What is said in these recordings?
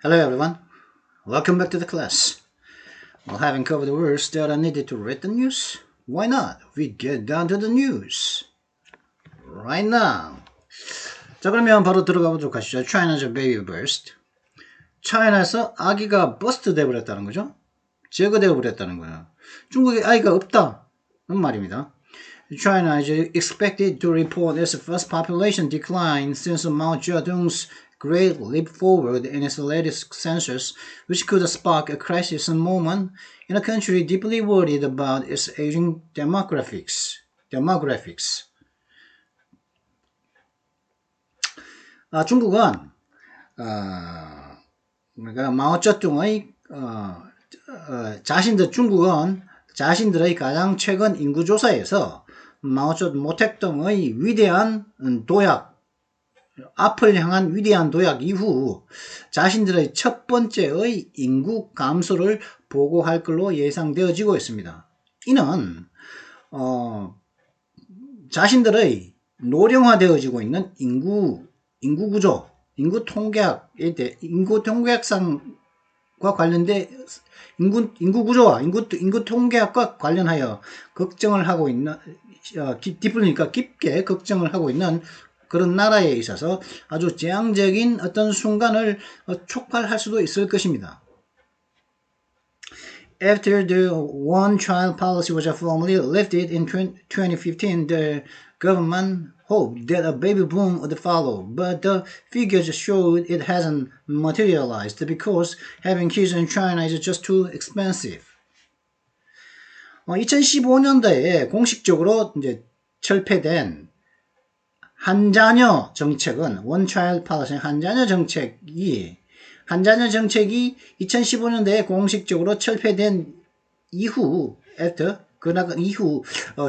Hello everyone, welcome back to the class. Well, having covered the words that are needed to read the news, why not? We get down to the news right now. 자, 그러면 바로 들어가 보도록 하시죠. China's baby burst. 차이나에서 아기가 버스트 되어버렸다는 거죠. 제거되어 버렸다는 거예요. 중국에 아이가 없다는 말입니다. China is expected to report its first population decline since Mao Zedong's great leap forward in its latest census, which could spark a crisis moment in a country deeply worried about its aging demographics. 중국은 그러니까 마오쩌둥의 중국은 자신들의 가장 최근 인구조사에서 마오쩌둥 모택동의 위대한 도약, 앞을 향한 위대한 도약 이후 자신들의 첫 번째의 인구 감소를 보고할 걸로 예상되어지고 있습니다. 이는 자신들의 노령화되어지고 있는 인구 구조, 인구 통계학상과 관련돼 인구 구조와 인구 통계학과 관련하여 걱정을 하고 있는 그러니까 깊게 걱정을 하고 있는 그런 나라에 있어서 아주 재앙적인 어떤 순간을 촉발할 수도 있을 것입니다. After the one-child policy was formally lifted in 2015, the government hoped that a baby boom would follow, but the figures showed it hasn't materialized because having kids in China is just too expensive. 2015년도에 공식적으로 이제 철폐된 한자녀 정책은 원차일드 팔러시 한자녀 정책이 2015년도에 공식적으로 철폐된 이후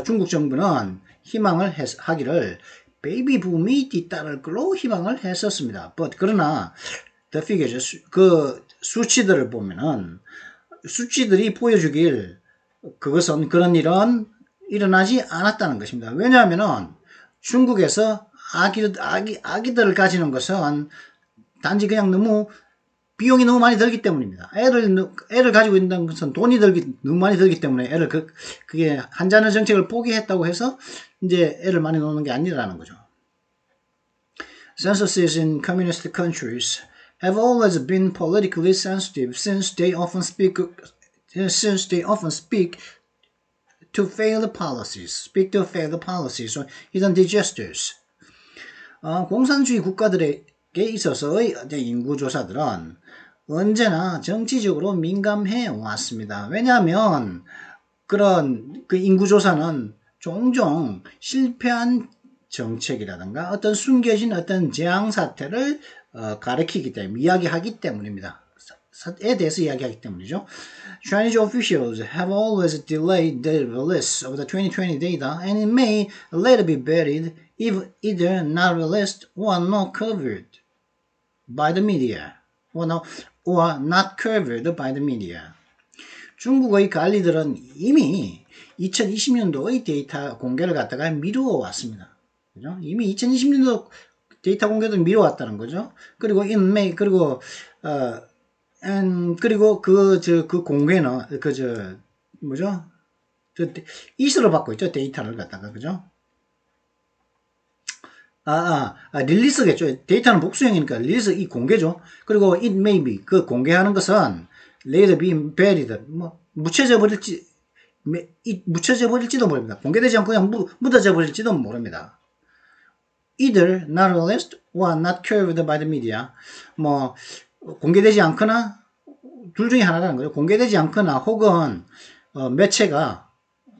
중국 정부는 희망을 하기를 베이비 붐이 뒤따를 걸로 희망을 했었습니다. 그러나 the figures 그 수치들을 보면은 수치들이 보여주길 그것은 그런 일은 일어나지 않았다는 것입니다. 왜냐하면은 중국에서 아기들을 가지는 것은 단지 그냥 비용이 너무 많이 들기 때문입니다. 애를 가지고 있는 것은 돈이 너무 많이 들기 때문에 그게 한자녀 정책을 포기했다고 해서 이제 애를 많이 놓는 게 아니라는 거죠. Censuses in communist countries have always been politically sensitive since they often speak to failed policies, or hidden disasters. 공산주의 국가들에게 있어서의 인구조사들은 언제나 정치적으로 민감해 왔습니다. 왜냐하면 그런 인구조사는 종종 실패한 정책이라든가 어떤 숨겨진 어떤 재앙 사태를 가리키기 때문에 이야기하기 때문입니다. 에 대해서 이야기하기 때문이죠. Chinese officials have always delayed the release of the 2020 data, and it may later be buried if either not released or not covered by the media, or not covered by the media. 중국의 관리들은 이미 2020년도의 데이터 공개를 갖다가 미루어 왔습니다. 그죠? 이미 2020년도 데이터 공개도 미루어 왔다는 거죠. 그리고 그리고 그 공개는 이슈로 받고 있죠. 데이터를 갖다가 그죠? 릴리스겠죠. 데이터는 복수형이니까 릴리스 이 공개죠. 그리고 it may be 그 공개하는 것은 later be buried 묻혀져 버릴지도 모릅니다. 공개되지 않고 그냥 묻어져 버릴지도 모릅니다. Either not released or not covered by the media. 공개되지 않거나 둘 중에 하나라는 거죠. 공개되지 않거나 혹은 매체가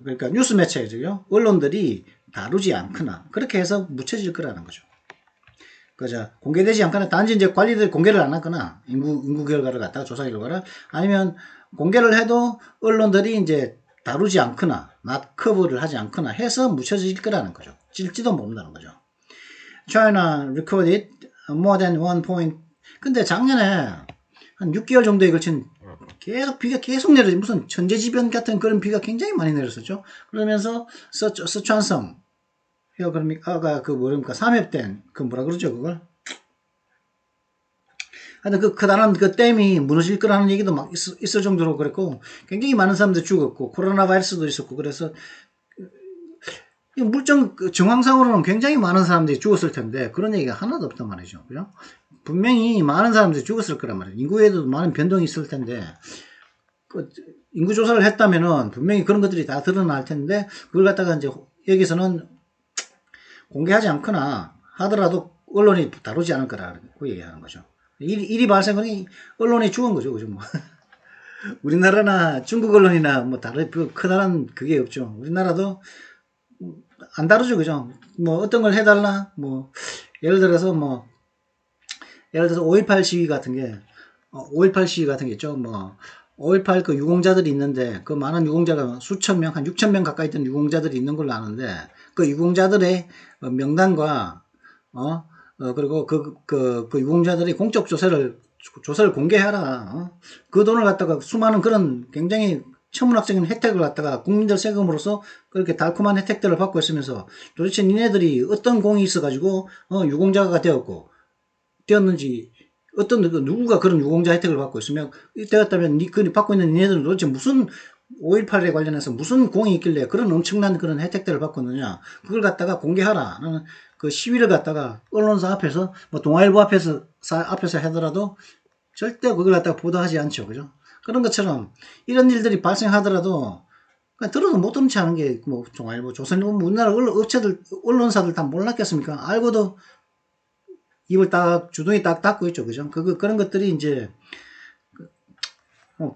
그러니까 뉴스 매체죠. 언론들이 다루지 않거나 그렇게 해서 묻혀질 거라는 거죠. 그죠? 공개되지 않거나 단지 이제 관리들 공개를 안 하거나 인구 결과를 갖다가 조사 결과를 아니면 공개를 해도 언론들이 이제 다루지 않거나 커버를 하지 않거나 해서 묻혀질 거라는 거죠. 질지도 모른다는 거죠. China recorded more than 1 point. 근데 작년에 한 6개월 정도에 걸친 비가 계속 내려지 무슨 천재지변 같은 그런 비가 굉장히 많이 내렸었죠. 그러면서 서천성 그러니까 삼엽된 뭐라 그러죠 그걸 하여튼 그 커다란 그 댐이 무너질 거라는 얘기도 막 있을 정도로 그랬고, 굉장히 많은 사람들이 죽었고, 코로나 바이러스도 있었고, 그래서, 물정, 정황상으로는 굉장히 많은 사람들이 죽었을 텐데, 그런 얘기가 하나도 없단 말이죠. 그죠? 분명히 많은 사람들이 죽었을 거란 말이에요. 인구에도 많은 변동이 있을 텐데, 그 인구 조사를 했다면은 분명히 그런 것들이 다 드러날 텐데, 그걸 갖다가 이제 여기서는 공개하지 않거나 하더라도 언론이 다루지 않을 거라고 얘기하는 거죠. 일이 발생하니 언론이 죽은 거죠. 그죠? 뭐. 우리나라나 중국 언론이나 뭐 다른 크다란 그게 없죠. 우리나라도 안 다루죠. 그죠? 뭐 어떤 걸 해달라? 뭐 예를 들어서 5.18 시위 같은 게 5.18 시위 같은 게 있죠. 뭐 5.18 그 유공자들이 있는데 그 많은 유공자가 수천 명, 한 6천 명 가까이 있던 유공자들이 있는 걸로 아는데 그 유공자들의 명단과 그리고 그 유공자들이 공적 조사를 공개하라. 그 돈을 갖다가 수많은 그런 굉장히 천문학적인 혜택을 갖다가 국민들 세금으로서 그렇게 달콤한 혜택들을 받고 있으면서 도대체 니네들이 어떤 공이 있어가지고 유공자가 되었는지 누구가 그런 유공자 혜택을 받고 있으면 되었다면 그 받고 있는 니네들은 도대체 무슨 5.18에 관련해서 무슨 공이 있길래 그런 엄청난 그런 혜택들을 받고 있느냐 그걸 갖다가 공개하라. 나는 그 시위를 갖다가 언론사 앞에서 뭐 동아일보 앞에서 하더라도 절대 그걸 갖다가 보도하지 않죠. 그죠? 그런 것처럼 이런 일들이 발생하더라도 그냥 들어도 못 듣는 체 하는 게 뭐 동아일보, 조선일보, 우리나라 업체들, 언론사들 다 몰랐겠습니까? 알고도 입을 주둥이 딱 닫고 있죠. 그죠? 그런 것들이 이제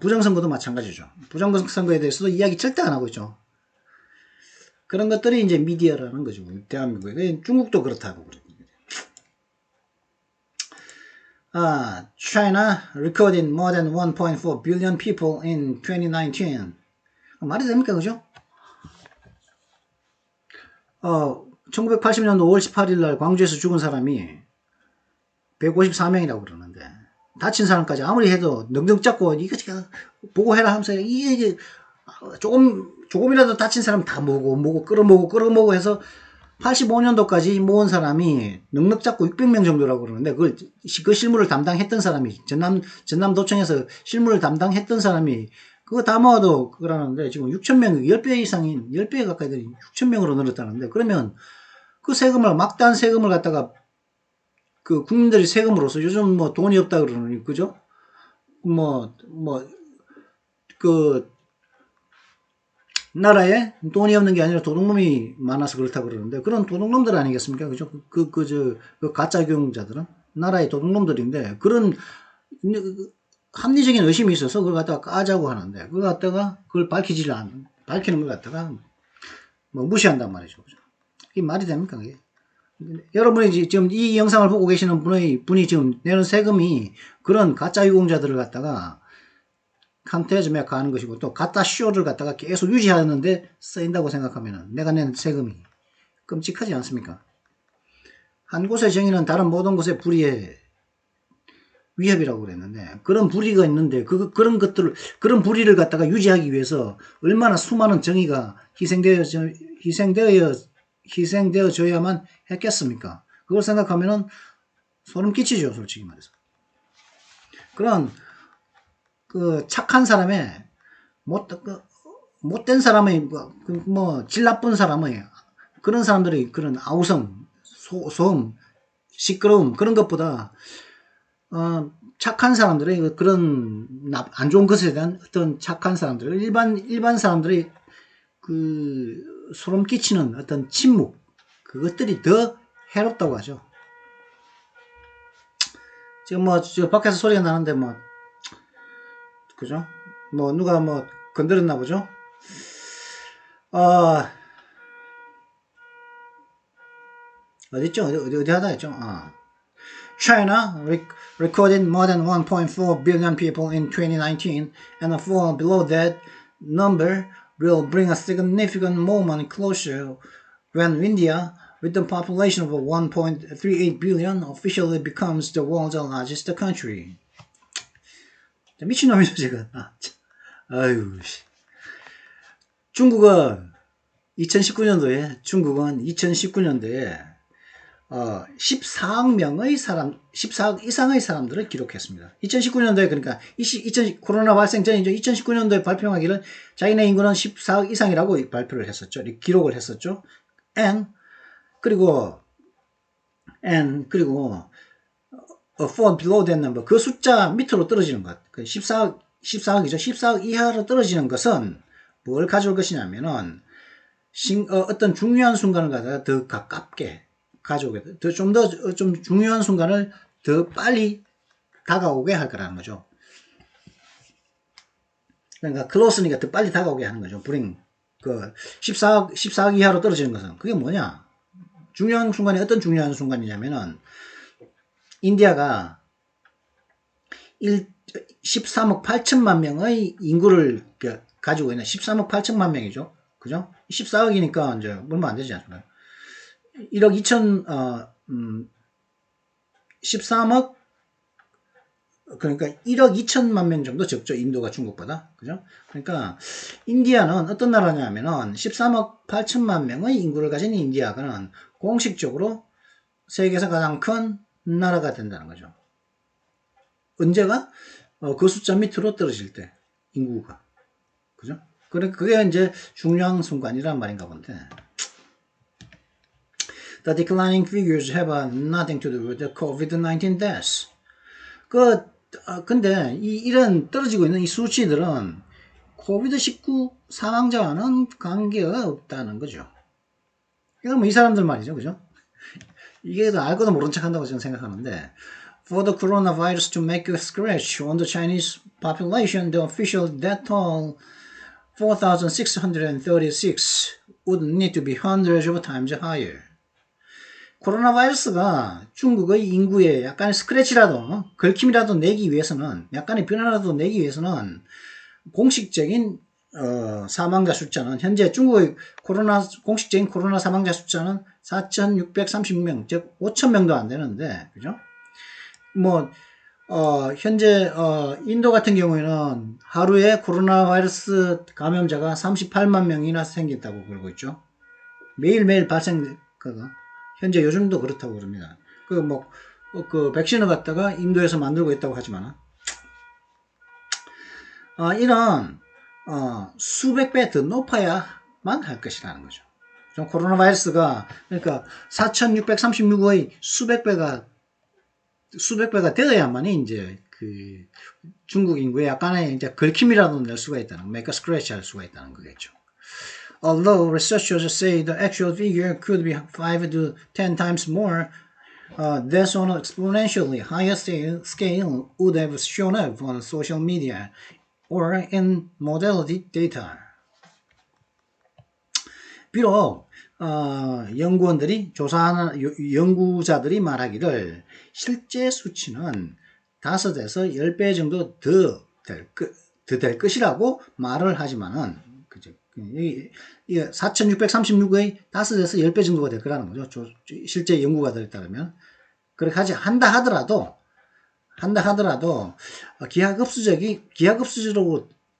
부정선거도 마찬가지죠. 부정선거에 대해서도 이야기 절대 안 하고 있죠. 그런 것들이 이제 미디어라는 거죠. 대한민국에. 중국도 그렇다고 그래요. China recorded more than 1.4 billion people in 2019. 말이 됩니까? 그죠? 1980년도 5월 18일 날 광주에서 죽은 사람이 154명이라고 그러는데, 다친 사람까지 아무리 해도 넉넉 잡고, 이거 보고해라 하면서, 이게 조금이라도 다친 사람 다 끌어모고 해서 85년도까지 모은 사람이 넉넉 잡고 600명 정도라고 그러는데 그 실무를 담당했던 사람이 전남도청에서 실무를 담당했던 사람이 그거 다 모아도 그러는데 지금 6,000명 10배 이상인 10배 가까이 되는 6,000명으로 늘었다는데 그러면 그 세금을 막대한 세금을 갖다가 그 국민들이 세금으로서 요즘 뭐 돈이 없다 그러니 그죠? 그 나라에 돈이 없는 게 아니라 도둑놈이 많아서 그렇다고 그러는데 그런 도둑놈들 아니겠습니까? 그죠? 그 가짜 경영자들은 나라의 도둑놈들인데 그런 합리적인 의심이 있어서 그걸 갖다가 까자고 하는데 그걸 갖다가 그걸 밝히는 걸 갖다가 뭐 무시한단 말이죠. 그죠? 이게 말이 됩니까? 그게? 여러분이 지금 이 영상을 보고 계시는 분이 지금 내는 세금이 그런 가짜 유공자들을 갖다가 컨테이지 메이커 하는 것이고 또 가짜 쇼를 갖다가 계속 유지하는데 쓰인다고 생각하면 내가 낸 세금이 끔찍하지 않습니까? 한 곳의 정의는 다른 모든 곳의 불의의 위협이라고 그랬는데 그런 불의가 있는데 그런 불의를 갖다가 유지하기 위해서 얼마나 수많은 정의가 희생되어져야만 했겠습니까? 그걸 생각하면은 소름 끼치죠, 솔직히 말해서. 그런 그 착한 사람의 못된 사람의 질 나쁜 사람의 그런 사람들이 그런 아우성, 소음, 시끄러움 그런 것보다 착한 사람들의 그런 안 좋은 것에 대한 어떤 착한 사람들 일반 사람들이 그 소름 끼치는 어떤 침묵 그것들이 더 해롭다고 하죠. 지금 저 밖에서 소리가 나는데 그죠? 누가 건드렸나 보죠? 어딨죠? 어디 하다 했죠? China recorded more than 1.4 billion people in 2019, and a fall below that number will bring a significant moment closer when India, with the population of 1.38 billion, officially becomes the world's largest country. 미친놈이죠, 제가. 아유, 중국은 2019년도에 14억 명의 사람, 14억 이상의 사람들을 기록했습니다. 2019년도에 그러니까 코로나 발생 전이죠. 2019년도에 발표하기를 자기네 인구는 14억 이상이라고 발표를 했었죠. 기록을 했었죠. 그리고 fall below that number, 그 숫자 밑으로 떨어지는 것. 14억이죠. 14억 이하로 떨어지는 것은 뭘 가져올 것이냐면은 어떤 중요한 순간을 갖다가 더 가깝게 가져오게 돼. 좀 중요한 순간을 더 빨리 다가오게 할 거라는 거죠. 그러니까 close니까 더 빨리 다가오게 하는 거죠. bring 14억 이하로 떨어지는 것은 그게 뭐냐? 중요한 순간이 어떤 중요한 순간이냐면은 인디아가 13억 8천만 명의 인구를 가지고 있는 13억 8천만 명이죠. 그죠? 14억이니까 이제 얼마 안 되지 않습니까? 1억 2천, 13억, 그러니까 1억 2천만 명 정도 적죠. 인도가 중국보다. 그죠? 그러니까 인디아는 어떤 나라냐면은 13억 8천만 명의 인구를 가진 인디아가 공식적으로 세계에서 가장 큰 나라가 된다는 거죠. 언제가? 그 숫자 밑으로 떨어질 때, 인구가. 그죠? 그게 이제 중요한 순간이란 말인가 본데. The declining figures have nothing to do with the COVID-19 deaths. 근데 이런 떨어지고 있는 이 수치들은 코비드-19 사망자와는 관계가 없다는 거죠. 이건 뭐 이 사람들 말이죠. 그죠? 이게 알고도 모른 척 한다고 저는 생각하는데, For the coronavirus to make a scratch on the Chinese population, the official death toll 4,636 would need to be hundreds of times higher. 코로나 바이러스가 중국의 인구에 약간의 스크래치라도, 걸킴이라도 내기 위해서는, 약간의 변화라도 내기 위해서는 공식적인 사망자 숫자는, 현재 중국의 공식적인 코로나 사망자 숫자는 4,636명, 즉 5,000명도 안 되는데, 그죠? 현재 인도 같은 경우에는 하루에 코로나 바이러스 감염자가 38만 명이나 생긴다고 그러고 있죠. 매일매일 현재 요즘도 그렇다고 그럽니다. 백신을 갖다가 인도에서 만들고 있다고 하지만, 이런, 수백 배 더 높아야만 할 것이라는 거죠. 코로나 바이러스가, 그러니까 4,636의 수백 배가 되어야만이 이제 중국 인구에 약간의 이제 걸킴이라도 낼 수가 있다는, make a scratch 할 수가 있다는 거겠죠. Although researchers say the actual figure could be 5 to 10 times more, deaths on an exponentially higher scale would have shown up on social media or in mortality data. 비록 연구자들이 말하기를 실제 수치는 5에서 10배 정도 더 될 것이라고 말을 하지만은, 그죠? 4,636의 5에서 10배 정도가 될 거라는 거죠. 실제 연구가들에 따르면. 그렇게 한다 하더라도,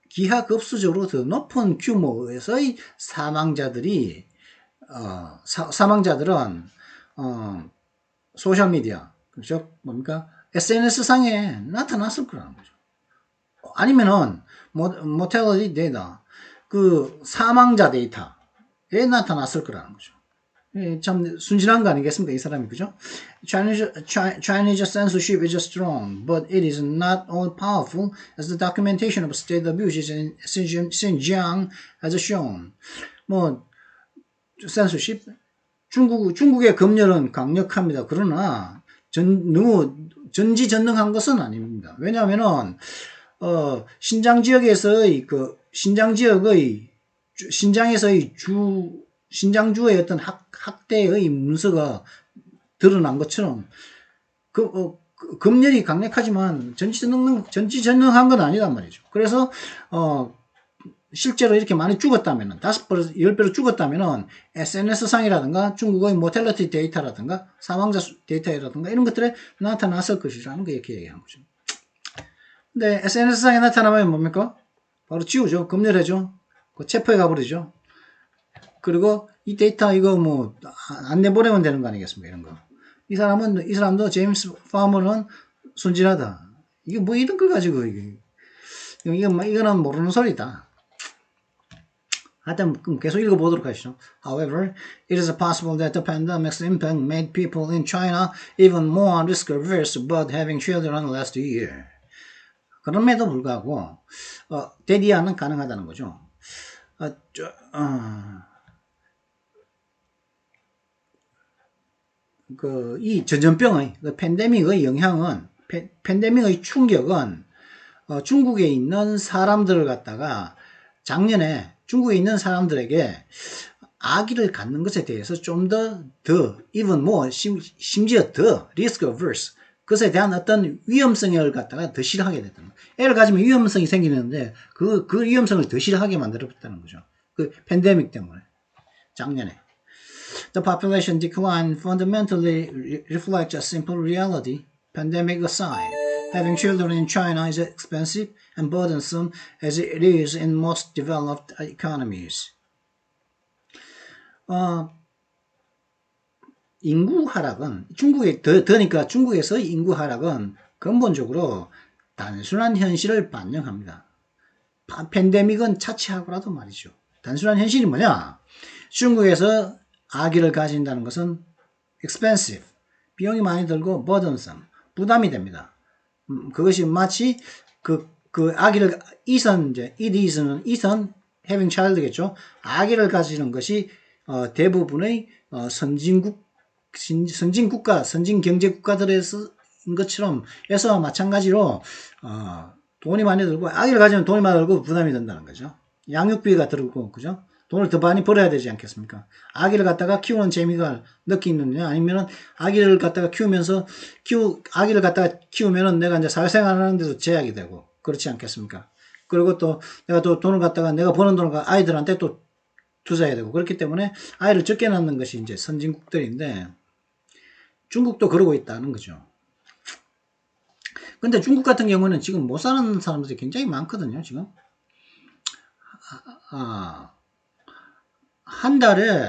기하급수적으로 더 높은 규모에서의 사망자들은, 소셜미디어, 그렇죠? SNS상에 나타났을 거라는 거죠. 아니면은, mortality data, 사망자 데이터에 나타났을 거라는 거죠. 참 순진한 거 아니겠습니까? 이 사람이, 그죠? Chinese censorship is strong, but it is not all powerful as the documentation of state abuses in Xinjiang has shown. censorship? 중국의 검열은 강력합니다. 그러나, 너무 전지전능한 것은 아닙니다. 왜냐하면은, 신장 지역에서의 신장주의 어떤 학대의 문서가 드러난 것처럼, 검열이 강력하지만 전지전능한 건 아니란 말이죠. 그래서, 실제로 이렇게 많이 죽었다면은, 5배, 10배로 죽었다면은, SNS상이라든가, 중국의 모텔리티 데이터라든가, 사망자 데이터라든가, 이런 것들에 나타났을 것이라는 거 이렇게 얘기한 거죠. 근데 SNS상에 나타나면 뭡니까? 바로 지우죠. 검열해죠. 체포해 가버리죠. 그리고 이 데이터 이거 안 내보내면 되는 거 아니겠습니까? 이런 거. 이 사람도 제임스 파머는 순진하다. 이게 뭐 이런 걸 가지고 이거는 모르는 소리다. 하여튼 계속 읽어보도록 하시죠. However, it is possible that the pandemic's impact made people in China even more risk-averse about having children last year. 그럼에도 불구하고 대디아는 가능하다는 거죠. 이 전염병의 팬데믹의 영향은 팬데믹의 충격은 중국에 있는 사람들을 갖다가 작년에 중국에 있는 사람들에게 아기를 갖는 것에 대해서 좀 더 even more 심지어 더 risk averse 그것에 대한 어떤 위험성을 갖다가 더 싫어하게 됐다는 거예요. 애를 가지면 위험성이 생기는데 그 위험성을 더 싫어하게 만들어봤다는 거죠. 그 팬데믹 때문에 작년에. The population decline fundamentally reflects a simple reality. Pandemic aside, having children in China is expensive and burdensome as it is in most developed economies. 인구 하락은 중국에 더니까 중국에서 인구 하락은 근본적으로 단순한 현실을 반영합니다. 팬데믹은 차치하고라도 말이죠. 단순한 현실이 뭐냐? 중국에서 아기를 가진다는 것은 expensive, 비용이 많이 들고 burdensome, 부담이 됩니다. 그것이 마치 그 아기를 it is는 having child겠죠. 아기를 가지는 것이 대부분의 선진국가, 선진경제국가들에서 것처럼 에서와 마찬가지로 돈이 많이 들고 아기를 가지면 돈이 많이 들고 부담이 된다는 거죠. 양육비가 들고 그죠? 돈을 더 많이 벌어야 되지 않겠습니까? 아기를 갖다가 키우는 재미가 느끼느냐 아니면은 아기를 갖다가 키우면서 아기를 갖다가 키우면은 내가 이제 사회생활하는 데도 제약이 되고 그렇지 않겠습니까? 그리고 또 내가 또 돈을 갖다가 내가 버는 돈을 아이들한테 또 투자해야 되고 그렇기 때문에 아이를 적게 낳는 것이 이제 선진국들인데 중국도 그러고 있다는 거죠. 근데 중국 같은 경우는 지금 못 사는 사람들이 굉장히 많거든요, 지금. 한 달에,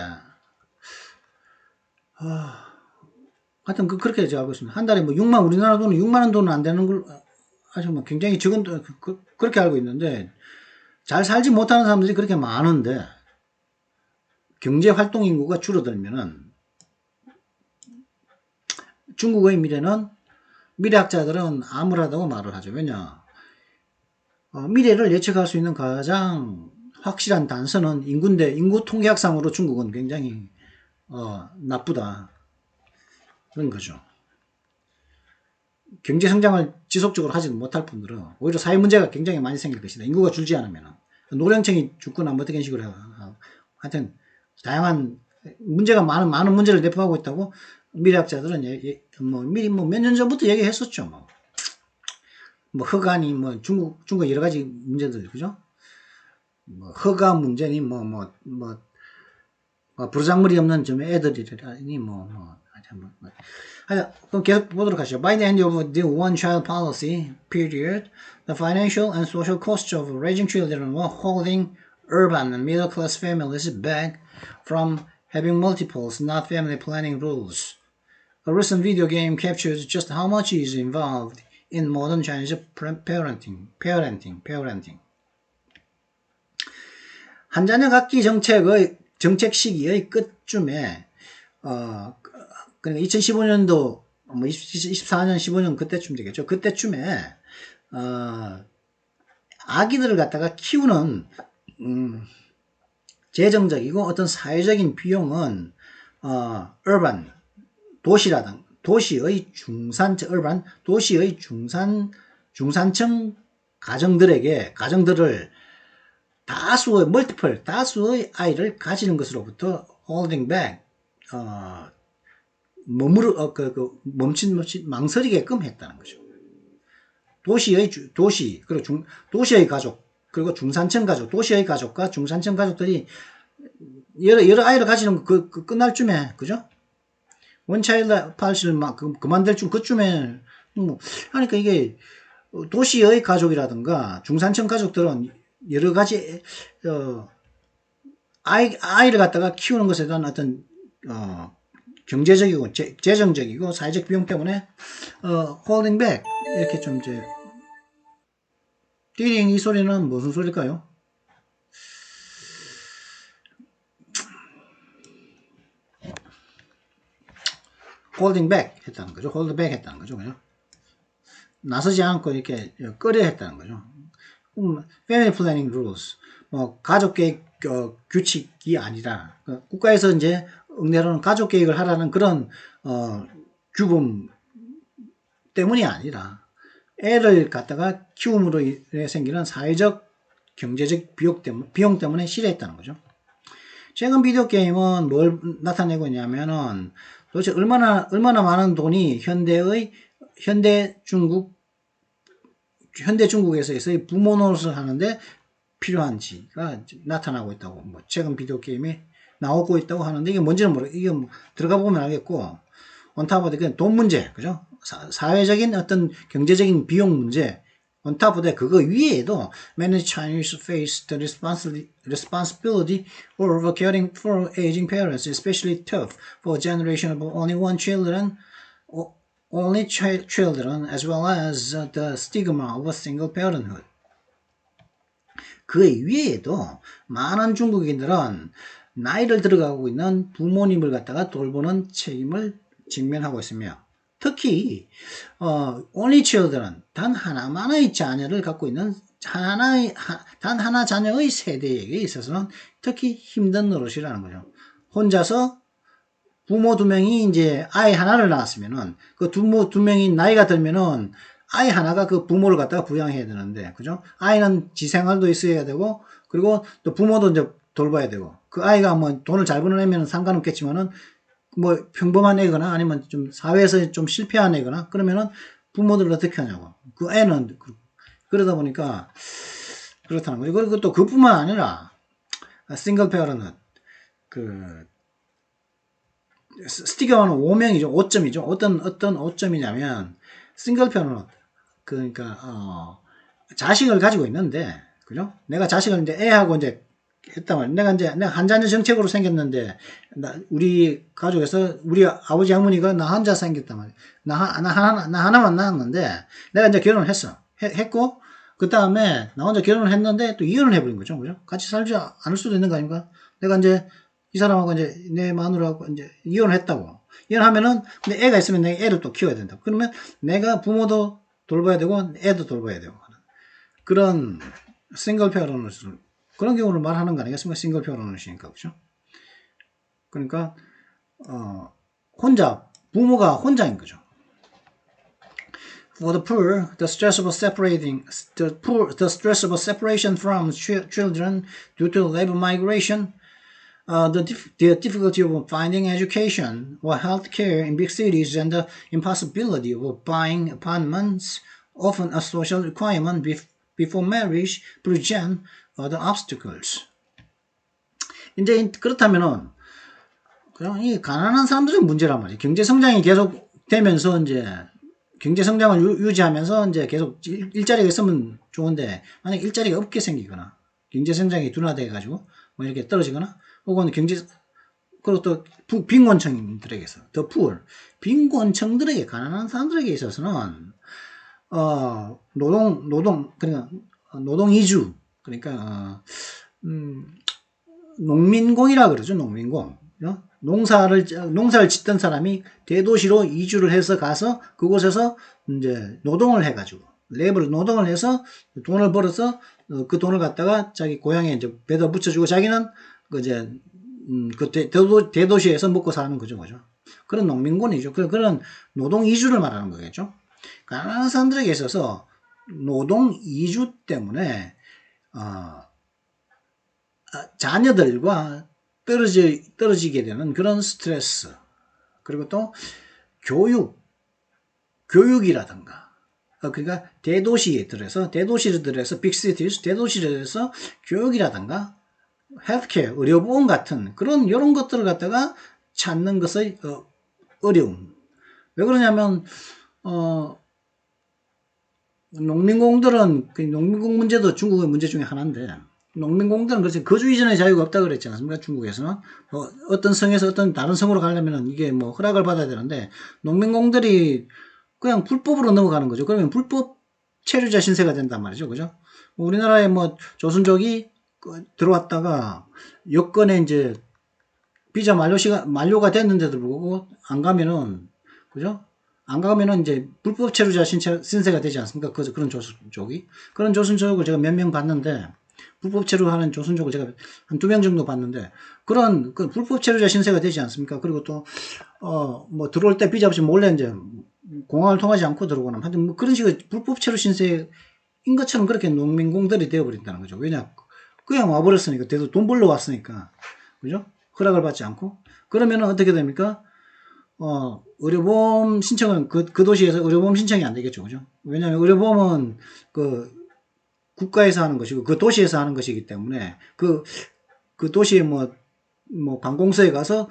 하여튼 그렇게 제가 알고 있습니다. 한 달에 뭐 우리나라 돈은 6만원 돈은 안 되는 걸, 아주 뭐 굉장히 적은 돈, 그렇게 알고 있는데, 잘 살지 못하는 사람들이 그렇게 많은데, 경제 활동 인구가 줄어들면은, 중국의 미래학자들은 암울하다고 말을 하죠. 왜냐? 미래를 예측할 수 있는 가장 확실한 단서는 인구인데, 인구 통계학상으로 중국은 굉장히, 나쁘다. 그런 거죠. 경제 성장을 지속적으로 하지는 못할 뿐더러, 오히려 사회 문제가 굉장히 많이 생길 것이다. 인구가 줄지 않으면. 노령층이 죽거나 뭐 어떤 식으로 하여튼, 다양한 문제가 많은 문제를 대표하고 있다고 미래학자들은 미리 몇 년 전부터 얘기했었죠. 뭐 허가니 중국 여러 가지 문제들 그죠? 뭐 허가 문제니 부르장물이 없는 좀 애들이라니 그럼 계속 보도록 하시죠. By the end of the one-child policy period, the financial and social costs of raising children were holding urban and middle-class families back from having multiples, not family planning rules. A recent video game captures just how much is involved in modern Chinese parenting. 한 자녀 갖기 정책 시기의 끝쯤에, 그러니까 2015년도, 24년, 15년 그때쯤 되겠죠. 그때쯤에, 아기들을 갖다가 키우는, 재정적이고 어떤 사회적인 비용은, urban, 도시의 중산층 가정들을 다수의 아이를 가지는 것으로부터 holding back, 망설이게끔 했다는 거죠. 도시의 가족, 그리고 중산층 가족, 도시의 가족과 중산층 가족들이 여러 아이를 가지는 끝날 쯤에, 그죠? 원차일드 팔시를 그만될 그쯤에, 하니까 이게, 도시의 가족이라든가, 중산층 가족들은 여러 가지, 아이를 갖다가 키우는 것에 대한 어떤, 경제적이고 재정적이고 사회적 비용 때문에 holding back 이렇게 좀 이제 띠링 이 소리는 무슨 소리일까요? holding back 했다는 거죠. hold back 했다는 거죠. 그죠? 나서지 않고 이렇게 끌려 했다는 거죠. family planning rules 뭐 가족 계획 규칙이 아니라 국가에서 이제 응대로는 가족 계획을 하라는 그런 규범 때문이 아니라 애를 갖다가 키움으로 인해 생기는 사회적 경제적 비용 때문에 실현했다는 거죠. 최근 비디오 게임은 뭘 나타내고 있냐면은 도대체 얼마나 많은 돈이 현대 중국에서의 부모 노릇을 하는데 필요한지가 나타나고 있다고, 뭐 최근 비디오 게임에 나오고 있다고 하는데, 이게 뭔지는 이게 뭐 들어가 보면 알겠고, 온탑오브 그냥 돈 문제, 그죠? 사회적인 어떤 경제적인 비용 문제, 온탑오브 그거 위에도 many Chinese face the responsibility of caring for aging parents, especially tough for a generation of only one children, as well as the stigma of a single parenthood. 그 위에도 많은 중국인들은 나이를 들어가고 있는 부모님을 갖다가 돌보는 책임을 직면하고 있으며, 특히 only children, 단 하나만의 자녀를 갖고 있는 단 하나 자녀의 세대에게 있어서는 특히 힘든 노릇이라는 거죠. 혼자서 부모 두 명이 이제 아이 하나를 낳았으면은 그 부모 두 명이 나이가 들면은 아이 하나가 그 부모를 갖다가 부양해야 되는데, 그죠? 아이는 지 생활도 있어야 되고, 그리고 또 부모도 이제 돌봐야 되고, 그 아이가 뭐 돈을 잘 버는 애면 상관없겠지만은, 뭐 평범한 애거나 아니면 좀 사회에서 좀 실패한 애거나 그러면은 부모들을 어떻게 하냐고. 그 애는 그러다 보니까 그렇다는 거죠. 그리고 또 그뿐만 아니라 싱글 페어는 그 스티그마는 오명이죠. 오점이죠. 어떤 오점이냐면, 싱글 페어는 그러니까 자식을 가지고 있는데, 그죠? 내가 자식을 이제 애하고 이제 했단 말이야. 내가 한 자녀 정책으로 생겼는데, 우리 가족에서 우리 아버지 어머니가 나 혼자 생겼단 말이야. 나 하나만 낳았는데, 내가 이제 결혼을 했고, 그 다음에 나 혼자 결혼을 했는데 또 이혼을 해버린 거죠. 그죠? 같이 살지 않을 수도 있는 거 아닙니까? 내가 이제 이 사람하고 이제 내 마누라하고 이제 이혼을 했다고. 이혼하면은 근데 애가 있으면 내가 애를 또 키워야 된다. 그러면 내가 부모도 돌봐야 되고 애도 돌봐야 되고 그런 싱글 페어런을 그런 경우를 말하는 거 아니겠습니까? 싱글 페어런이니까, 그죠? 그러니까 부모가 혼자인 거죠. For the poor, the stress of separation from children due to labor migration, the difficulty of finding education or health care in big cities, and the impossibility of buying apartments, often a social requirement before marriage, present other obstacles. 이제 그렇다면은 그냥 이 가난한 사람들의 문제란 말이에요. 경제 성장이 계속 되면서 이제 경제 성장을 유지하면서 이제 계속 일자리가 있으면 좋은데, 만약 일자리가 없게 생기거나 경제 성장이 둔화돼 가지고 뭐 이렇게 떨어지거나, 혹은 그리고 또 빈곤층들에게서 더 poor, 빈곤층들에게, 가난한 사람들에게 있어서는 그러니까 노동 이주, 그러니까 농민공이라 그러죠. 농민공. 농사를 짓던 사람이 대도시로 이주를 해서 가서 그곳에서 이제 노동을 해가지고 노동을 해서 돈을 벌어서 그 돈을 갖다가 자기 고향에 이제 배다 붙여주고 자기는 이제 그 대도시에서 먹고 사는 거죠. 그런 농민군이죠. 그런 노동 이주를 말하는 거겠죠. 가난한 사람들에게 있어서 노동 이주 때문에 자녀들과 떨어지게 되는 그런 스트레스, 그리고 또 교육이라든가, 그러니까 대도시들에서 빅시티즈, 대도시들에서 교육이라든가 헬스케어, 의료보험 같은 이런 것들을 갖다가 찾는 것의 어려움. 왜 그러냐면 농민공들은 농민공 문제도 중국의 문제 중에 하나인데, 농민공들은 그래서 거주 이전의 자유가 없다 그랬지 않습니까? 중국에서는 어떤 성에서 어떤 다른 성으로 가려면은 이게 뭐 허락을 받아야 되는데 농민공들이 그냥 불법으로 넘어가는 거죠. 그러면 불법 체류자 신세가 된단 말이죠, 그죠? 우리나라에 뭐 조선족이 들어왔다가 여건에 이제 비자 만료가 됐는데도 불구하고 안 가면은 그죠? 안 가면은 이제 불법 체류자 신세가 되지 않습니까? 그런 조선족이 그런 조선족을 제가 몇 명 봤는데. 불법 체류하는 조선족을 제가 한 2명 정도 봤는데, 그런, 불법 체류자 신세가 되지 않습니까? 그리고 또, 뭐, 들어올 때 비자 없이 몰래 이제, 공항을 통하지 않고 들어오거나, 하여튼 뭐 그런 식의 불법 체류 신세인 것처럼 그렇게 농민공들이 되어버린다는 거죠. 왜냐? 그냥 와버렸으니까, 대도 돈 벌러 왔으니까. 그죠? 허락을 받지 않고. 그러면은 어떻게 됩니까? 의료보험 신청은 그 도시에서 의료보험 신청이 안 되겠죠. 그죠? 왜냐면 의료보험은 국가에서 하는 것이고 그 도시에서 하는 것이기 때문에 그 도시의 뭐 관공서에 가서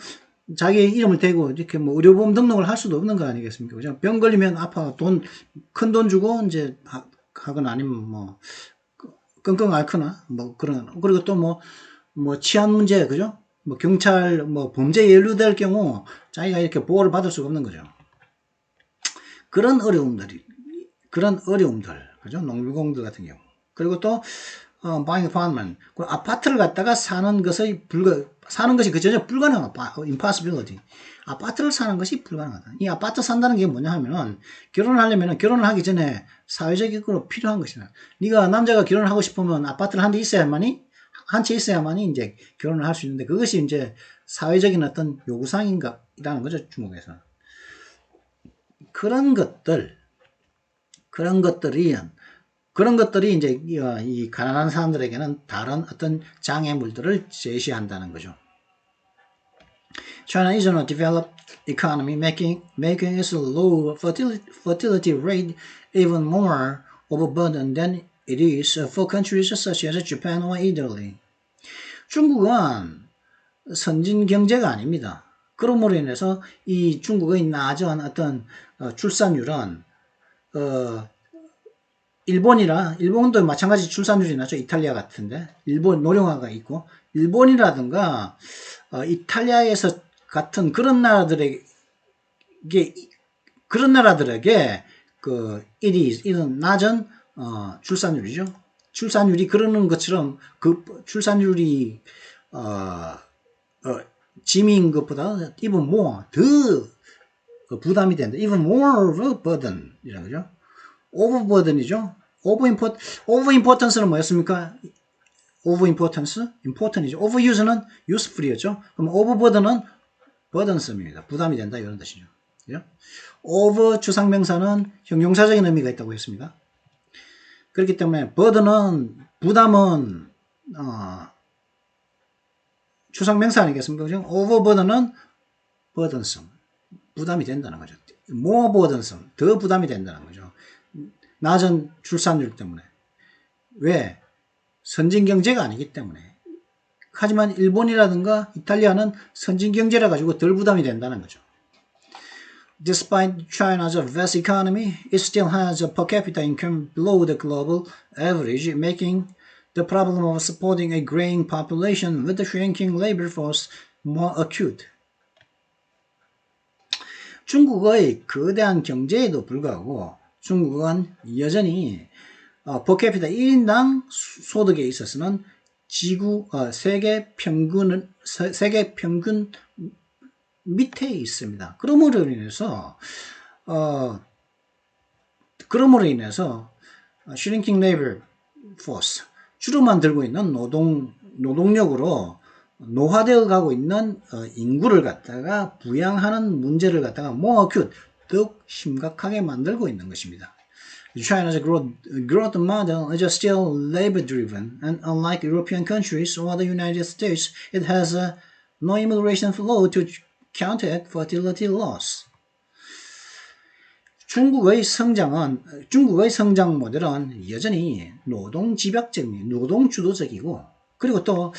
자기 이름을 대고 이렇게 뭐 의료보험 등록을 할 수도 없는 거 아니겠습니까? 그죠? 병 걸리면 아파 큰 돈 주고 이제 하거나 아니면 뭐 끙끙 앓거나 뭐 그런, 그리고 또 뭐 치안 문제, 그죠? 뭐 경찰 뭐 범죄에 연루될 경우 자기가 이렇게 보호를 받을 수가 없는 거죠. 그런 어려움들, 그죠? 농민공들 같은 경우. 그리고 또, buying apartment. 아파트를 갖다가 사는 것이 전혀 불가능하다. impossibility. 아파트를 사는 것이 불가능하다. 이 아파트 산다는 게 뭐냐 하면은, 결혼을 하기 전에 사회적으로 필요한 것이다. 네가 남자가 결혼을 하고 싶으면 아파트를 한 채 있어야만이 이제 결혼을 할 수 있는데, 그것이 이제 사회적인 어떤 요구사항이라는 거죠, 중국에서. 그런 것들이 이제 이 가난한 사람들에게는 다른 어떤 장애물들을 제시한다는 거죠. China is a developed economy, making its low fertility rate even more overburdened than it is for countries such as Japan or Italy. 중국은 선진 경제가 아닙니다. 그러므로 인해서 이 중국의 낮은 어떤 출산율은 일본도 마찬가지 출산율이 낮죠. 이탈리아 같은데. 일본 노령화가 있고, 일본이라든가, 이탈리아에서 같은 그런 나라들에게, 이런 낮은, 출산율이죠. 출산율이 그러는 것처럼 출산율이, 짐인 것보다 even more, 더 부담이 된다. even more of a burden. 이런 거죠. overburden이죠. overimportance는 뭐였습니까? important이죠. overuse는 useful이었죠. 그럼 overburden은 burdensome입니다. 부담이 된다 이런 뜻이죠. 그죠? over 추상명사는 형용사적인 의미가 있다고 했습니다. 그렇기 때문에 부담은 추상명사 아니겠습니까? 그죠? overburden은 burdensome, 부담이 된다는 거죠. more burdensome, 더 부담이 된다는 거죠. 낮은 출산율 때문에. 왜? 선진 경제가 아니기 때문에. 하지만 일본이라든가 이탈리아는 선진 경제라 가지고 덜 부담이 된다는 거죠. Despite China's vast economy, it still has a per capita income below the global average, making the problem of supporting a growing population with the shrinking labor force more acute. 중국의 거대한 경제에도 불구하고 중국은 여전히 퍼캐피타 1인당 소득에 있어서는 세계 평균 밑에 있습니다. 그러므로 인해서 shrinking labor force, 주로만 들고 있는 노동력으로 노화되어 가고 있는 인구를 갖다가 부양하는 문제를 갖다가 more acute, 더욱 심각하게 만들고 있는 것입니다. China's growth model is still labor-driven, and unlike European countries or the United States, it has no immigration flow to counteract fertility loss. 중국의 성장 모델은 여전히 노동 주도적이고, 그리고 또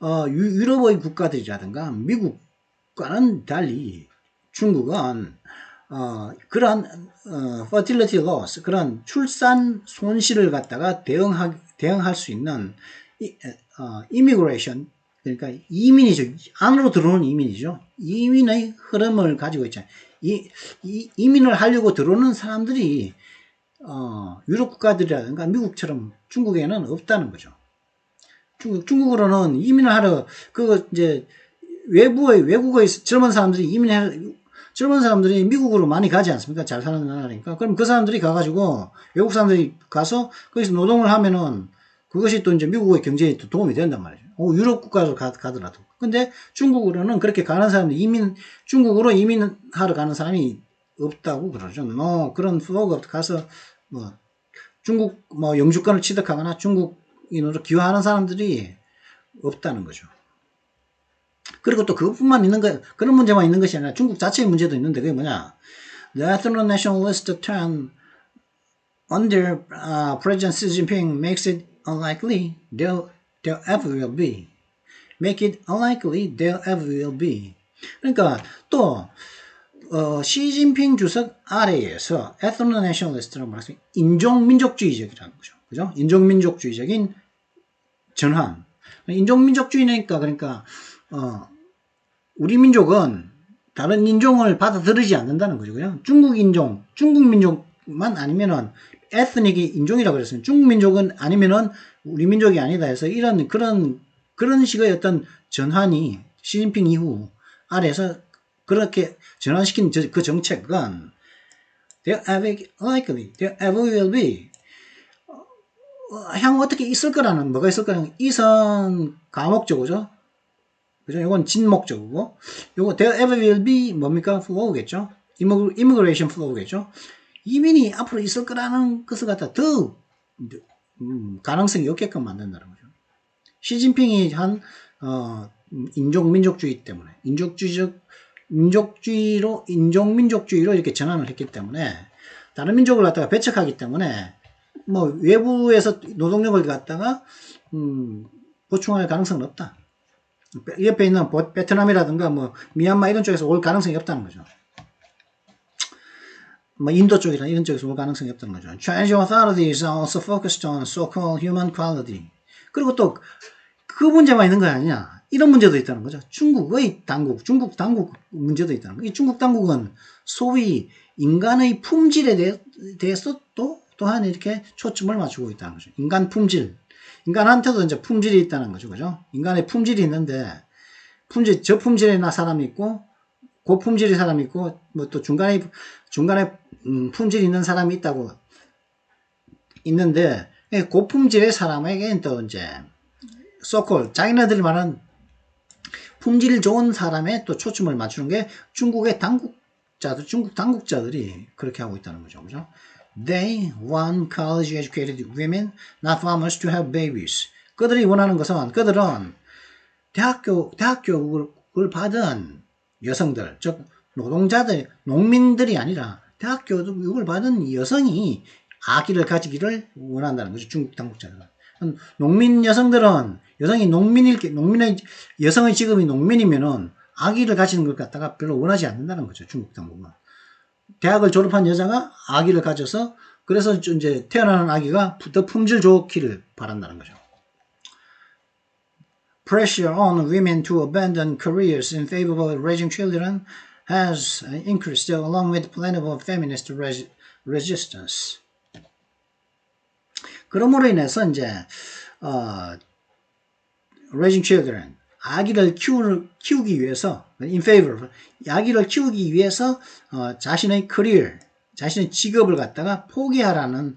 유럽의 국가들이라든가 미국과는 달리 중국은 그런 fertility loss, 그런 출산 손실을 갖다가 대응할 수 있는 immigration, 그러니까 이민이죠. 안으로 들어오는 이민이죠. 이민의 흐름을 가지고 있잖아요. 이민을 하려고 들어오는 사람들이 유럽 국가들이라든가 미국처럼 중국에는 없다는 거죠. 중국으로는 이민을 하러 이제 외국의 젊은 사람들이 젊은 사람들이 미국으로 많이 가지 않습니까? 잘 사는 나라니까. 그럼 그 사람들이 가가지고 외국 사람들이 가서 거기서 노동을 하면은 그것이 또 이제 미국의 경제에 또 도움이 된단 말이죠. 유럽 국가로 가더라도. 근데 중국으로는 그렇게 가는 사람들 중국으로 이민하러 가는 사람이 없다고 그러죠. 그런 플로우가 가서 중국 영주권을 취득하거나 중국인으로 기여하는 사람들이 없다는 거죠. 그리고 또 그것뿐만 있는 거, 그런 문제만 있는 것이 아니라 중국 자체의 문제도 있는데 그게 뭐냐? The ethno-nationalist turn under President Xi Jinping makes it unlikely there ever will be. Make it unlikely there ever will be. 그러니까 또 시진핑 주석 아래에서 ethno-nationalist라고 말하면 인종민족주의적이라는 거죠. 그죠? 인종민족주의적인 전환. 인종민족주의니까 그러니까 우리 민족은 다른 인종을 받아들이지 않는다는 거죠. 그냥 중국 민족만 아니면은 에스닉이 인종이라고 그랬어요. 중국 민족은 아니면은 우리 민족이 아니다 해서 그런 식의 어떤 전환이 시진핑 이후 아래에서 그렇게 전환시킨 그 정책은 there ever will be 향후 어떻게 있을 거라는 뭐가 있을 거라는 이선 가목적이죠. 그죠? 이건 진목적이고, 요거 there ever will be 뭡니까? flow겠죠? immigration flow겠죠? 이민이 앞으로 있을 거라는 것을 갖다 더 가능성이 없게끔 만든다는 거죠. 시진핑이 한 인종민족주의 때문에 인종민족주의로 이렇게 전환을 했기 때문에 다른 민족을 갖다가 배척하기 때문에 외부에서 노동력을 갖다가 보충할 가능성은 없다. 옆에 있는 베트남이라든가 미얀마 이런 쪽에서 올 가능성이 없다는 거죠. 인도 쪽이나 이런 쪽에서 올 가능성이 없다는 거죠. Chinese authorities are also focused on so-called human quality. 그리고 또 그 문제만 있는 거 아니냐. 이런 문제도 있다는 거죠. 중국 당국 문제도 있다는 거죠. 이 중국 당국은 소위 인간의 품질에 대해서 또한 이렇게 초점을 맞추고 있다는 거죠. 인간 품질. 인간한테도 이제 품질이 있다는 거죠. 그죠? 인간의 품질이 있는데, 저품질의 사람이 있고, 고품질의 사람이 있고, 또 중간에 품질이 있는 사람이 있는데, 고품질의 사람에게는 또 이제, so-called, 자기네들이 말하는 품질 좋은 사람에 또 초점을 맞추는 게 중국 당국자들이 그렇게 하고 있다는 거죠. 그죠? They want college-educated women, not farmers, to have babies. 그들이 원하는 것은 그들은 대학교를 받은 여성들, 즉 노동자들, 농민들이 아니라 대학 교육을 받은 여성이 아기를 가지기를 원한다는 거죠. 중국 당국자들은. 농민 여성들은 농민의 여성의 직업이 농민이면은 아기를 가지는 것 갖다가 별로 원하지 않는다는 거죠. 중국 당국은. 대학을 졸업한 여자가 아기를 가져서 그래서 이제 태어나는 아기가 더 품질 좋기를 바란다는 거죠. Pressure on women to abandon careers in favor of raising children has increased along with plenty of feminist resistance. 그러므로 인해서 이제 raising children 아기를 키우기 위해서 in favor 아기를 키우기 위해서 자신의 career 자신의 직업을 갖다가 포기하라는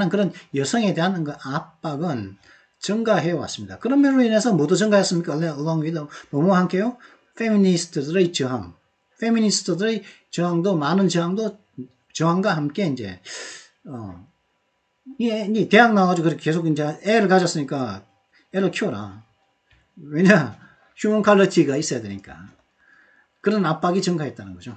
그런 여성에 대한 그 압박은 증가해 왔습니다. 그런 면으로 인해서 뭐도 증가했습니까? along with 뭐뭐 함께요? 페미니스트들의 저항. 페미니스트들의 저항도 많은 저항과 함께 이제 대학 나와가지고 그렇게 계속 이제 애를 가졌으니까 애를 키워라. 왜냐? 휴먼 퀄리티가 있어야 되니까. 그런 압박이 증가했다는 거죠.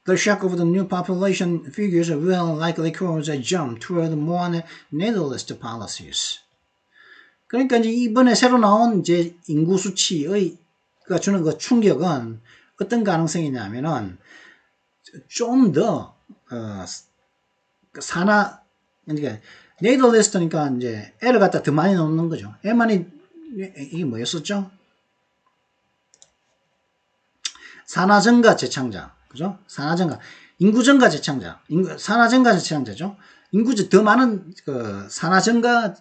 The shock of the new population figures will likely cause a jump toward more natalist policies. 그러니까 이제 이번에 새로 나온 이제 인구 수치가 주는 그 충격은 어떤 가능성이냐면은 좀 더 그러니까 need list니까 이제 애를 갖다 더 많이 넣는 거죠. 애만이 이게 뭐였었죠? 산화 증가 재창자, 그죠? 산화 증가, 인구 증가 재창자, 산화 증가 재창자죠. 인구 더 많은 그 산화 증가,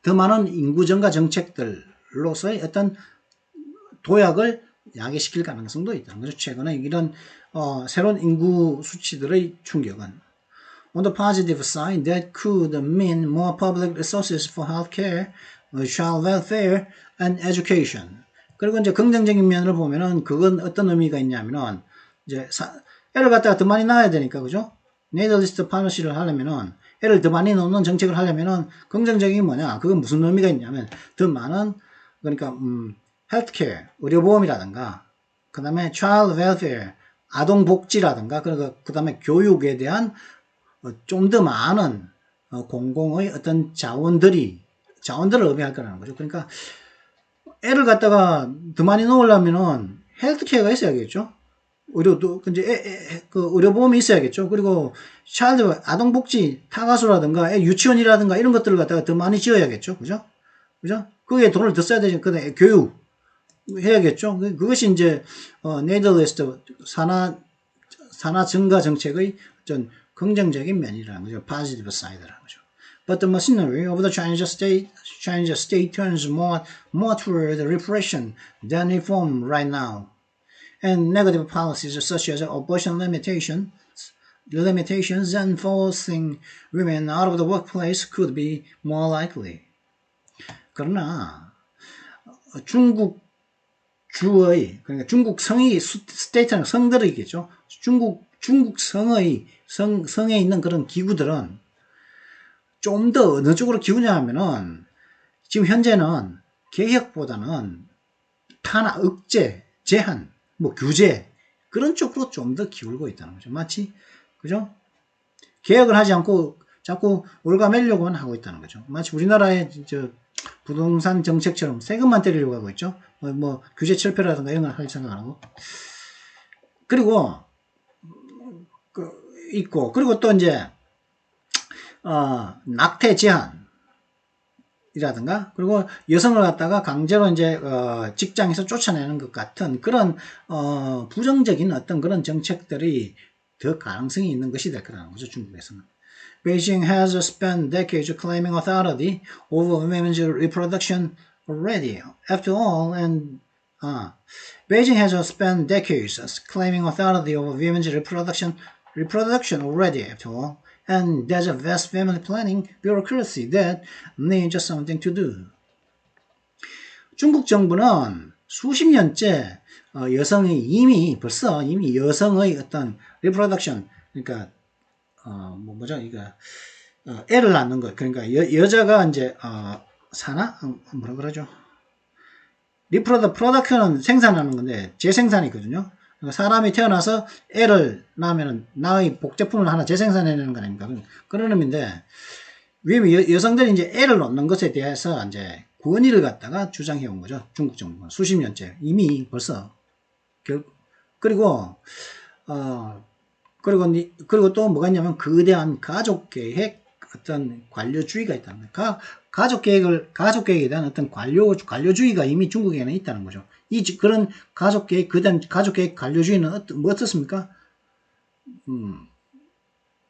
더 많은 인구 증가 정책들로서의 어떤 도약을 야기시킬 가능성도 있다는 거죠. 최근에 이런 새로운 인구 수치들의 충격은. On the positive side, that could mean more public resources for healthcare, child welfare, and education. 그리고 이제 긍정적인 면을 보면은 그건 어떤 의미가 있냐면은 이제 애를 갖다가 더 많이 낳아야 되니까 그죠? 네덜리스트 파머시를 하려면은 애를 더 많이 넣는 정책을 하려면은 긍정적인 게 뭐냐? 그건 무슨 의미가 있냐면 더 많은 그러니까 헬스케어 의료보험이라든가 그다음에 child welfare 아동 복지라든가 그다음에 교육에 대한 좀 더 많은 공공의 어떤 자원들을 의미할 거라는 거죠. 그러니까 애를 갖다가 더 많이 넣으려면은 헬스케어가 있어야겠죠. 의료도 이제 그 의료보험이 있어야겠죠. 그리고 차일드 아동복지 타가수라든가 유치원이라든가 이런 것들을 갖다가 더 많이 지어야겠죠. 그죠? 그죠? 거기에 돈을 더 써야 되죠. 그다음에 교육 해야겠죠. 그것이 이제 네덜리스트 산화 증가 정책의 어떤 긍정적인 면이라는 거죠. positive side라는 거죠. But the machinery of the Chinese state turns more toward repression than reform right now. And negative policies such as abortion limitations and forcing women out of the workplace could be more likely. 그러나 중국 주의 그러니까 중국 성이 스테이트는 성들이겠죠. 중국 성에 있는 그런 기구들은 좀 더 어느 쪽으로 기우냐 하면은 지금 현재는 개혁보다는 탄압, 억제, 제한, 규제 그런 쪽으로 좀 더 기울고 있다는 거죠. 마치 그죠? 개혁을 하지 않고 자꾸 올가매려고만 하고 있다는 거죠. 마치 우리나라의 부동산 정책처럼 세금만 때리려고 하고 있죠. 규제 철폐라든가 이런 걸 할 생각 안 하고. 그리고 그리고 또 이제 낙태 제한이라든가 그리고 여성을 갖다가 강제로 이제 직장에서 쫓아내는 것 같은 그런 부정적인 어떤 그런 정책들이 더 가능성이 있는 것이 될 거라는 거죠. 중국에서는. Beijing has spent decades claiming authority over women's reproduction already. After all, Beijing has spent decades claiming authority over women's reproduction already. After all, and there's a vast family planning bureaucracy that needs something to do. 중국 정부는 수십 년째 여성이 이미 여성의 어떤 reproduction 그러니까 애를 낳는 것 그러니까 여자가 이제 뭐라 그러죠? 프로덕션은 생산하는 건데 재생산이거든요. 사람이 태어나서 애를 낳으면 나의 복제품을 하나 재생산해내는 거 아닙니까? 그런 의미인데 여성들이 이제 애를 낳는 것에 대해서 이제 권위를 갖다가 주장해 온 거죠. 중국 정부는 수십 년째 이미 벌써 그리고 또 뭐가 있냐면 거대한 가족 계획 어떤 관료주의가 있다는 거예요. 가족 계획에 대한 어떤 관료주의가 이미 중국에는 있다는 거죠. 그런 거대한 가족 계획 관료주의는 어떻습니까?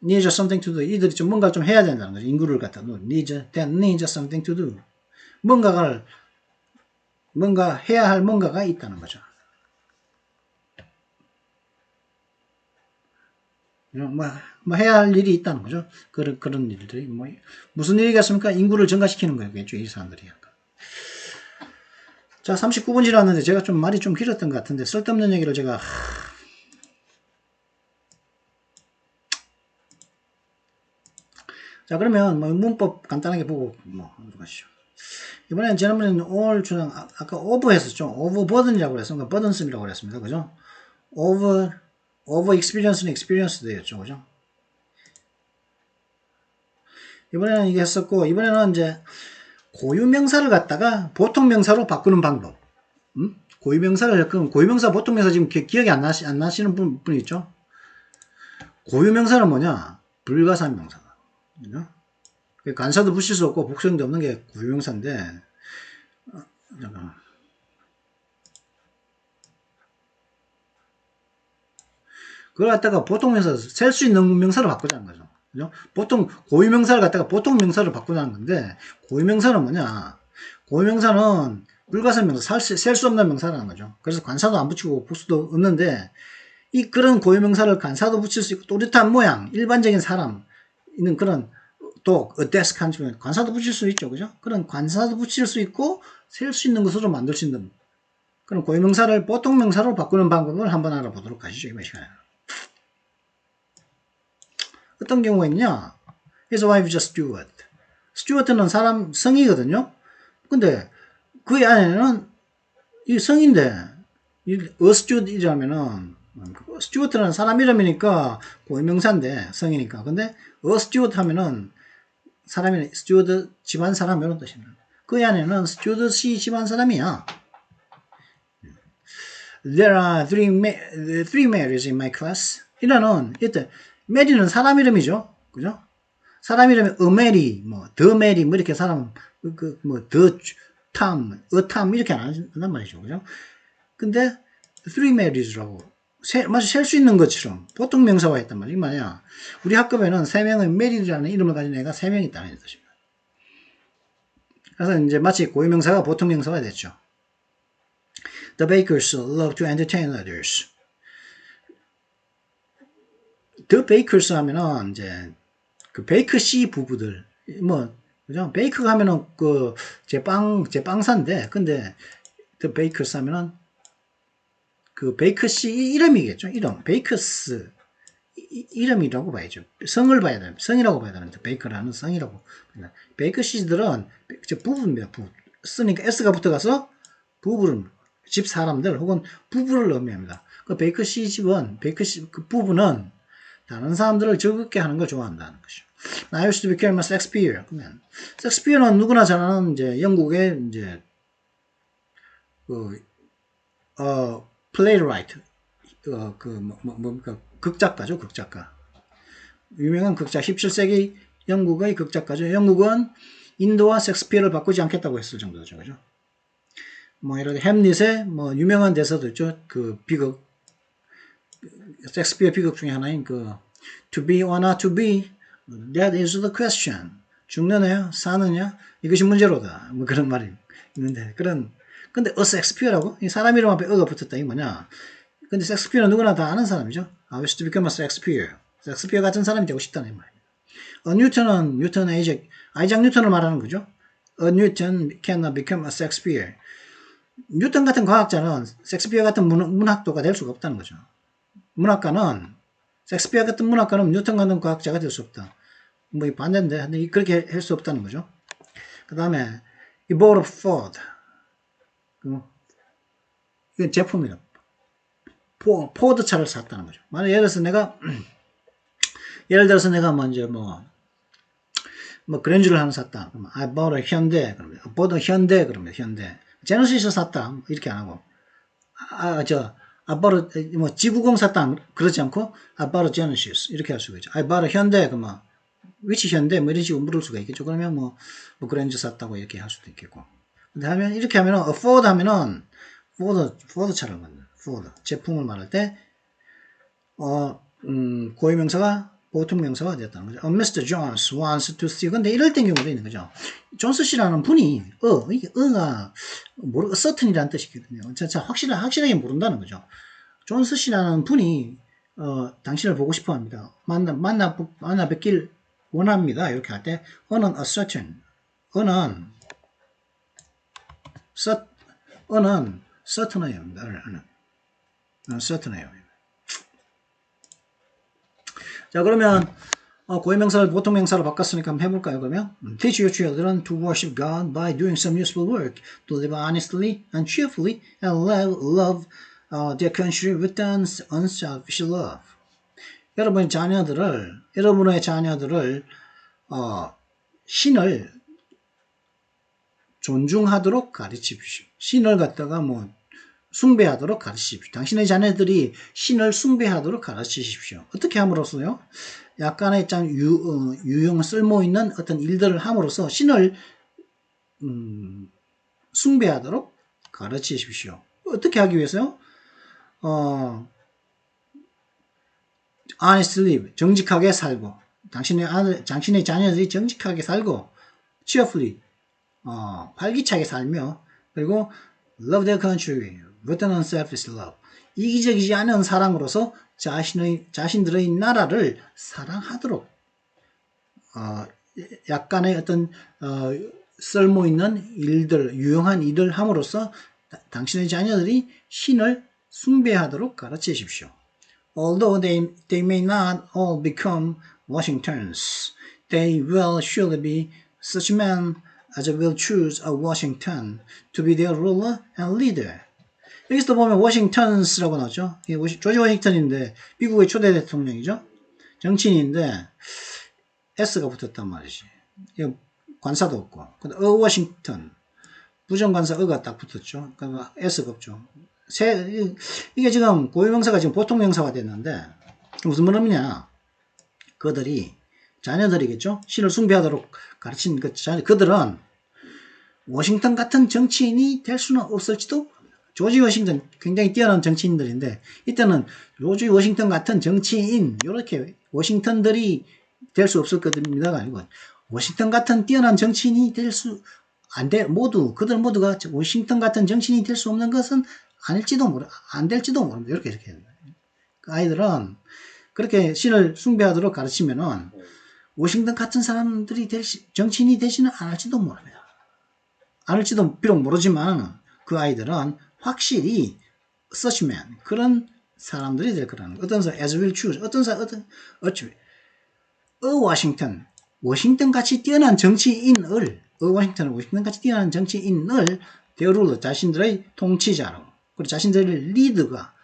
needs something to do. 이들이 좀 뭔가 좀 해야 된다는 거죠. 인구를 갖다 needs something to do. 뭔가 해야 할 뭔가가 있다는 거죠. 해야 할 일이 있다는 거죠. 그런 일들이 무슨 일이겠습니까? 인구를 증가시키는 거겠죠. 이 사람들이. 자, 39분 지났는데 제가 좀 말이 좀 길었던 것 같은데 쓸데없는 얘기를 제가 자, 그러면 문법 간단하게 보고 가시죠. 이번엔 지난번에는 all 주장 아까 over 했었죠. over burden이라고 그랬습니다. burdensom이라고 그랬습니다. 그죠? over experience는 experience 되었죠. 그죠? 이번에는 이게 했었고, 이번에는 이제 고유명사를 갖다가 보통명사로 바꾸는 방법. 고유명사를, 그럼 고유명사, 보통명사 지금 기억이 안 나시는 분 있죠? 고유명사는 뭐냐? 불가사명사다. 그죠? 간사도 붙일 수 없고 복수형도 없는 게 고유명사인데, 잠깐만. 그걸 갖다가 보통 명사, 셀 수 있는 명사로 바꾸자는 거죠. 그죠? 보통 고유명사를 갖다가 보통 명사로 바꾸자는 건데, 고유명사는 뭐냐? 고유명사는 불가사명사, 셀 수 없는 명사라는 거죠. 그래서 관사도 안 붙이고 복수도 없는데, 그런 고유명사를 간사도 붙일 수 있고, 또렷한 모양, 일반적인 사람, 있는 그런, 또, desk 한쪽에 관사도 붙일 수 있죠. 그죠? 그런 관사도 붙일 수 있고, 셀 수 있는 것으로 만들 수 있는, 그런 고유명사를 보통 명사로 바꾸는 방법을 한번 알아보도록 하시죠. 이번 시간에. 어떤 경우가 있냐? His wife is a steward. 스튜어트는 사람 성이거든요. 근데 그 안에는 이 성인데 a steward이라면은 스튜어트는 사람 이름이니까 고유명사인데 성이니까. 근데 a steward 하면은 사람이 스튜어드 집안 사람 이런 뜻입니다. 그 안에는 스튜어드시 집안 사람이야. There are three Marys in my class. 이라는 이때 메리는 사람 이름이죠. 그죠? 사람 이름이 Mary, The Mary, 이렇게 사람, The Tom, Tom, 이렇게 안 한단 말이죠. 그죠? 근데, Three Marys라고, 마치 셀 수 있는 것처럼, 보통 명사화 했단 말이야. 이 말이야. 우리 학급에는 3명의 Mary라는 이름을 가진 애가 3명 있다는 뜻입니다. 그래서 이제 마치 고유명사가 보통 명사가 됐죠. The bakers love to entertain others. The bakers 하면은, 이제, 그 베이크 씨 부부들, 그죠? 베이크가 하면은 제 빵사인데, 근데, the bakers 하면은, 그 베이크 씨 이름이겠죠? 이름. 베이크스. 이름이라고 봐야죠. 성을 봐야 됩니다. 성이라고 봐야 되는데, 베이크라는 성이라고. 베이크 씨들은, 부부입니다. 부부. 쓰니까 S가 붙어가서, 부부를, 집 사람들, 혹은 부부를 의미합니다. 그 베이크 씨 집은, 베이크 씨, 그 부부는, 다른 사람들을 즐겁게 하는 걸 좋아한다는 것이죠. I used to become a Shakespeare. 그러면 섹스피어는 누구나 잘 아는 이제 영국의 이제 playwright 뭡니까 극작가죠, 극작가. 유명한 극작 17세기 영국의 극작가죠. 영국은 인도와 섹스피어를 바꾸지 않겠다고 했을 정도죠, 그죠? 이렇게 햄릿의 유명한 대사도 있죠. 그 비극. 섹스피어 비극 중에 하나인 to be or not to be, that is the question. 죽느냐, 사느냐, 이것이 문제로다. 그런 말이 있는데, 근데 섹스피어라고? 이 사람 이름 앞에 어가 붙었다. 이게 뭐냐? 근데 섹스피어는 누구나 다 아는 사람이죠. I wish to become a Shakespeare. 섹스피어 같은 사람이 되고 싶다는 말입니다. 뉴턴은 아이작 뉴턴을 말하는 거죠. A Newton cannot become a Shakespeare. 뉴턴 같은 과학자는 섹스피어 같은 문학도가 될 수가 없다는 거죠. 섹스피어 같은 문학가는 뉴턴 같은 과학자가 될 수 없다. 반대인데, 그렇게 할 수 없다는 거죠. 그 다음에, 이 bought a Ford. 이건 제품이다. 포드차를 샀다는 거죠. 예를 들어서 내가 먼저 그랜저를 하나 샀다. 그러면 I bought a 현대. 그러면 bought a 현대. 그러면 현대. 제너시스 샀다. 이렇게 안 하고. I bought a, 지구공 샀다. 그러지 않고 I bought a Genesis. 이렇게 할 수가 있죠. I bought a 현대. 그러면 which 현대? 이런 식으로 물을 수가 있겠죠. 그러면 그랜저 샀다고 이렇게 할 수도 있겠고. 근데 이렇게 하면은 Ford 하면은 Ford 차를 만든 Ford 제품을 말할 때 고유명사가 보통 명사가 됐다는 거죠. Mr. Jones wants to see. 근데 이럴 때 경우도 있는 거죠. 존스 씨라는 분이 이게 어가 certain이라는 뜻이거든요. 확실하게 모른다는 거죠. 존스 씨라는 분이 당신을 보고 싶어 합니다. 만나 뵙길 원합니다. 이렇게 할 때 어는 a certain. 어는 certain이입니다. certain이에요. 자, 그러면 고유명사를 보통명사로 바꿨으니까 한번 해볼까요? 그러면 Teach your children to worship God by doing some useful work, to live honestly and cheerfully, and love their country with unselfish love. 여러분의 자녀들을 신을 존중하도록 가르치십시오. 신을 갖다가 숭배하도록 가르치십시오. 당신의 자녀들이 신을 숭배하도록 가르치십시오. 어떻게 함으로써요? 약간의 유용 쓸모있는 어떤 일들을 함으로써 신을 숭배하도록 가르치십시오. 어떻게 하기 위해서요? honestly live, 정직하게 살고, 당신의 자녀들이 정직하게 살고, cheerfully, 활기차게 살며, 그리고 love their country with an unselfish love, 이기적이지 않은 사랑으로서 자신들의 나라를 사랑하도록, 약간의 어떤 쓸모있는 일들, 유용한 일을 함으로써 당신의 자녀들이 신을 숭배하도록 가르치십시오. Although they may not all become Washingtons, they will surely be such men as will choose a Washington to be their ruler and leader. 여기서 보면 워싱턴스라고 나오죠. 조지 워싱턴인데 미국의 초대 대통령이죠. 정치인인데 S가 붙었단 말이지. 관사도 없고. 워싱턴. 부정관사 어가 딱 붙었죠. 그러니까 S가 없죠. 이게 지금 고유명사가 지금 보통명사가 됐는데 무슨 의미냐? 그들이 자녀들이겠죠. 신을 숭배하도록 가르친 그들은 워싱턴 같은 정치인이 될 수는 없을지도. 조지 워싱턴 굉장히 뛰어난 정치인들인데 이때는 조지 워싱턴 같은 정치인 이렇게 워싱턴들이 될 수 없을 겁니다가 아니고 워싱턴 같은 뛰어난 정치인이 될 수 그들 모두가 워싱턴 같은 정치인이 될 수 없는 것은 안 될지도 모릅니다. 이렇게 그 아이들은 그렇게 신을 숭배하도록 가르치면은 워싱턴 같은 사람들이 정치인이 되지는 않을지도 모릅니다. 않을지도 비록 모르지만 그 아이들은 확실히 such man, 그런 사람들이 될 거라는 거. 어떤 사람, as will choose, 워싱턴 같이 뛰어난 정치인을, 워싱턴 같이 뛰어난 정치인을 대우로 자신들의 통치자로, 그리고 자신들의 리드가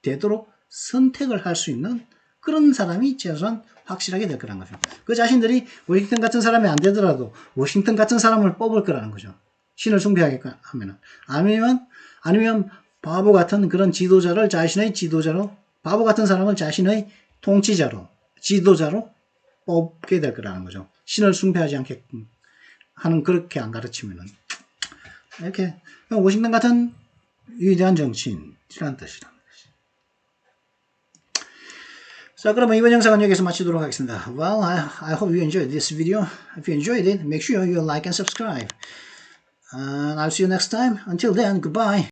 되도록 선택을 할 수 있는 그런 사람이 최소한 확실하게 될 거라는 거죠. 그 자신들이 워싱턴 같은 사람이 안 되더라도 워싱턴 같은 사람을 뽑을 거라는 거죠. 신을 숭배하겠다 하면은. 아니면 바보 같은 그런 지도자를 자신의 지도자로, 바보 같은 사람을 자신의 통치자로, 지도자로 뽑게 될 거라는 거죠. 신을 숭배하지 않게끔 하는, 그렇게 안 가르치면은. 이렇게 워싱턴 같은 위대한 정치인이라는 뜻이라는 것이. 자, 그러면 이번 영상은 여기서 마치도록 하겠습니다. Well, I hope you enjoyed this video. If you enjoyed it, make sure you like and subscribe. And I'll see you next time. Until then, goodbye.